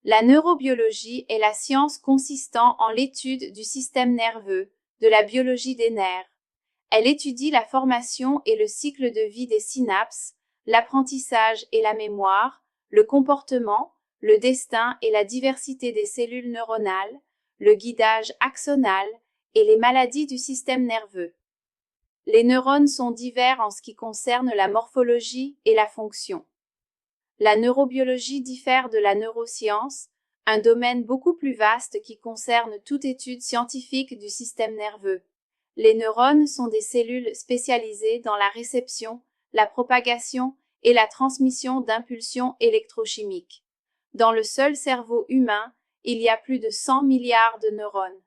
La neurobiologie est la science consistant en l'étude du système nerveux, de la biologie des nerfs. Elle étudie la formation et le cycle de vie des synapses, l'apprentissage et la mémoire, le comportement, le destin et la diversité des cellules neuronales, le guidage axonal et les maladies du système nerveux. Les neurones sont divers en ce qui concerne la morphologie et la fonction. La neurobiologie diffère de la neuroscience, un domaine beaucoup plus vaste qui concerne toute étude scientifique du système nerveux. Les neurones sont des cellules spécialisées dans la réception, la propagation et la transmission d'impulsions électrochimiques. Dans le seul cerveau humain, il y a plus de 100 milliards de neurones.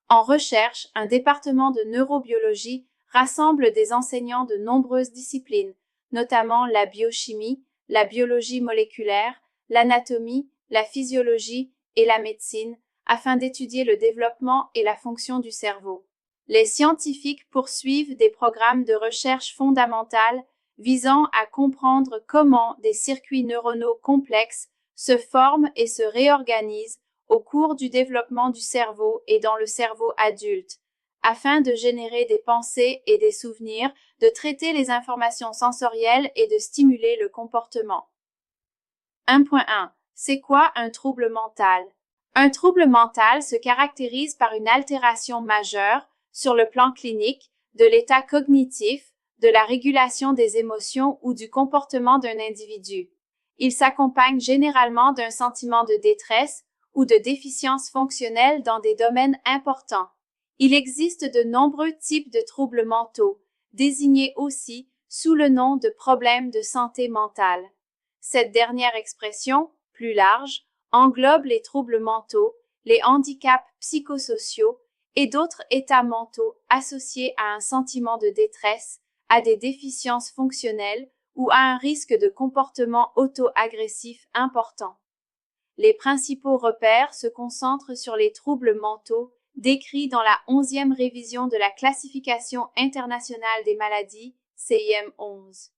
En recherche, un département de neurobiologie rassemble des enseignants de nombreuses disciplines, notamment la biochimie, la biologie moléculaire, l'anatomie, la physiologie et la médecine, afin d'étudier le développement et la fonction du cerveau. Les scientifiques poursuivent des programmes de recherche fondamentale visant à comprendre comment des circuits neuronaux complexes se forment et se réorganisent au cours du développement du cerveau et dans le cerveau adulte, afin de générer des pensées et des souvenirs, de traiter les informations sensorielles et de stimuler le comportement. 1.1. C'est quoi un trouble mental? Un trouble mental se caractérise par une altération majeure, sur le plan clinique, de l'état cognitif, de la régulation des émotions ou du comportement d'un individu. Il s'accompagne généralement d'un sentiment de détresse ou de déficience fonctionnelle dans des domaines importants. Il existe de nombreux types de troubles mentaux, désignés aussi sous le nom de problèmes de santé mentale. Cette dernière expression, plus large, englobe les troubles mentaux, les handicaps psychosociaux et d'autres états mentaux associés à un sentiment de détresse, à des déficiences fonctionnelles ou à un risque de comportement auto-agressif important. Les principaux repères se concentrent sur les troubles mentaux décrits dans la 11e révision de la Classification internationale des maladies, CIM 11.